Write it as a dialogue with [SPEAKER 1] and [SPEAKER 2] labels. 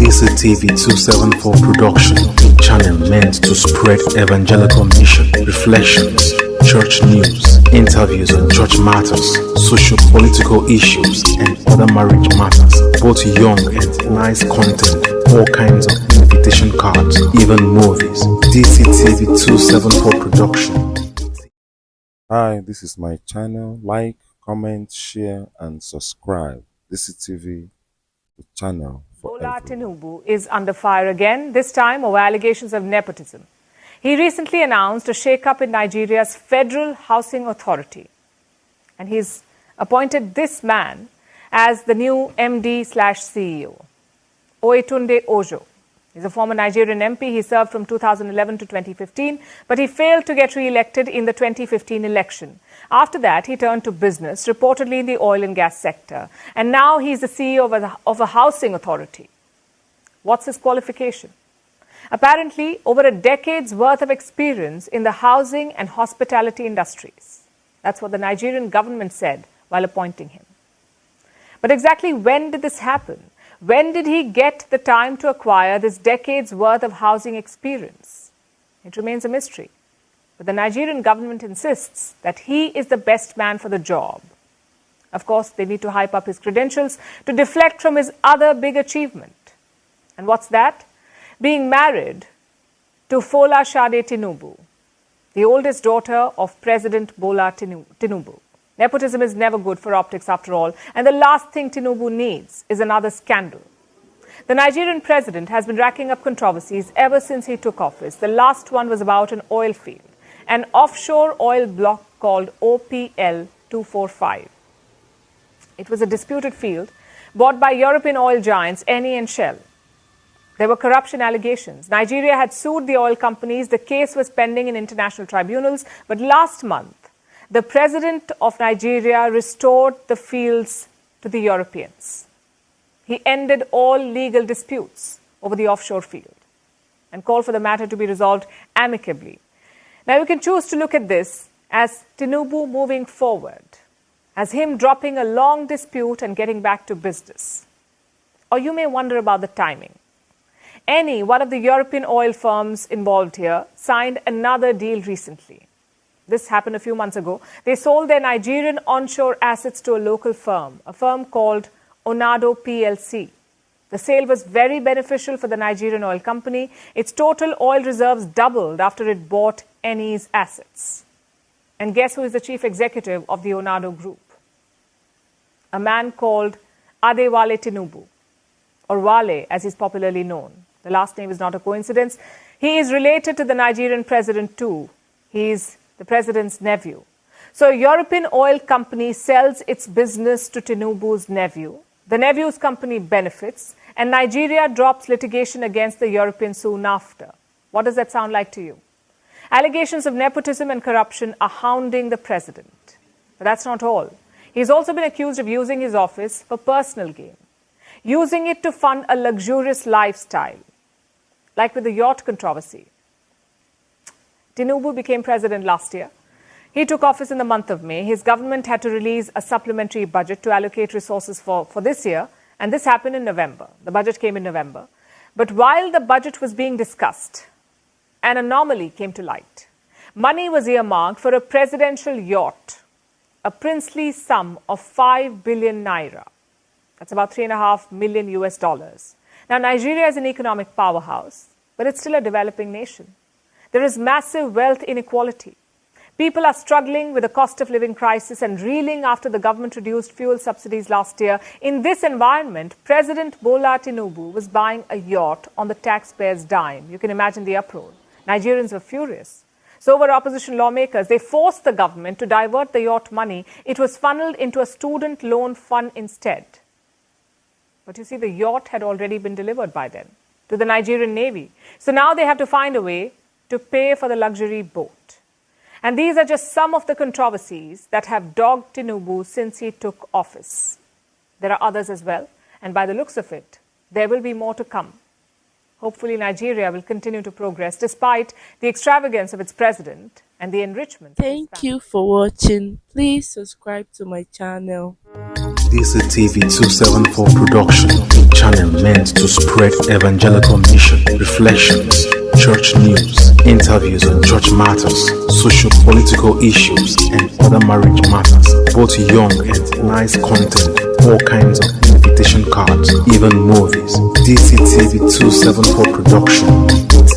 [SPEAKER 1] DCTV 274 production, a channel meant to spread evangelical mission, reflections, church news, interviews on church matters, socio-political issues, and other marriage matters, both young and nice content, all kinds of invitation cards, even movies. DCTV 274 production.
[SPEAKER 2] Hi, this is my channel. Like, comment, share, and subscribe. DCTV, the channel for
[SPEAKER 3] Bola
[SPEAKER 2] everyone.
[SPEAKER 3] Tinubu is under fire again, this time over allegations of nepotism. He recently announced a shake-up in Nigeria's Federal Housing Authority. And he's appointed this man as the new MD/CEO, Oyetunde Ojo. He's a former Nigerian MP. He served from 2011 to 2015, but he failed to get re-elected in the 2015 election. After that, he turned to business, reportedly in the oil and gas sector. And now he's the CEO of a housing authority. What's his qualification? Apparently, over a decade's worth of experience in the housing and hospitality industries. That's what the Nigerian government said while appointing him. But exactly when did this happen? When did he get the time to acquire this decade's worth of housing experience? It remains a mystery. But the Nigerian government insists that he is the best man for the job. Of course, they need to hype up his credentials to deflect from his other big achievement. And what's that? Being married to Fola Shade Tinubu, the oldest daughter of President Bola Tinubu. Nepotism is never good for optics after all, and the last thing Tinubu needs is another scandal. The Nigerian president has been racking up controversies ever since he took office. The last one was about an oil field, an offshore oil block called OPL 245. It was a disputed field bought by European oil giants Eni and Shell. There were corruption allegations. Nigeria had sued the oil companies. The case was pending in international tribunals, but last month, the president of Nigeria restored the fields to the Europeans. He ended all legal disputes over the offshore field and called for the matter to be resolved amicably. Now, you can choose to look at this as Tinubu moving forward, as him dropping a long dispute and getting back to business. Or you may wonder about the timing. Eni, one of the European oil firms involved here, signed another deal recently. This happened a few months ago. They sold their Nigerian onshore assets to a local firm, a firm called Onado PLC. The sale was very beneficial for the Nigerian oil company. Its total oil reserves doubled after it bought Eni's assets. And guess who is the chief executive of the Onado group? A man called Adewale Tinubu, or Wale as he's popularly known. The last name is not a coincidence. He is related to the Nigerian president too. He's the president's nephew. So a European oil company sells its business to Tinubu's nephew. The nephew's company benefits, and Nigeria drops litigation against the European soon after. What does that sound like to you? Allegations of nepotism and corruption are hounding the president. But that's not all. He's also been accused of using his office for personal gain, using it to fund a luxurious lifestyle, like with the yacht controversy. Tinubu became president last year. He took office in the month of May. His government had to release a supplementary budget to allocate resources for this year, and this happened in November. The budget came in November. But while the budget was being discussed, an anomaly came to light. Money was earmarked for a presidential yacht, a princely sum of 5 billion naira. That's about $3.5 million US. Now, Nigeria is an economic powerhouse, but it's still a developing nation. There is massive wealth inequality. People are struggling with the cost of living crisis and reeling after the government reduced fuel subsidies last year. In this environment, President Bola Tinubu was buying a yacht on the taxpayers' dime. You can imagine the uproar. Nigerians were furious. So were opposition lawmakers. They forced the government to divert the yacht money. It was funneled into a student loan fund instead. But you see, the yacht had already been delivered by then to the Nigerian Navy. So now they have to find a way to pay for the luxury boat. And these are just some of the controversies that have dogged Tinubu since he took office. There are others as well, and by the looks of it, there will be more to come. Hopefully, Nigeria will continue to progress despite the extravagance of its president and the enrichment.
[SPEAKER 4] Thank you for watching. Please subscribe to my channel.
[SPEAKER 1] DCTV 274 production, channel meant to spread evangelical mission, reflections, church news, interviews on church matters, socio-political issues, and other marriage matters, both young and nice content, all kinds of invitation cards, even movies. DCTV 274 production.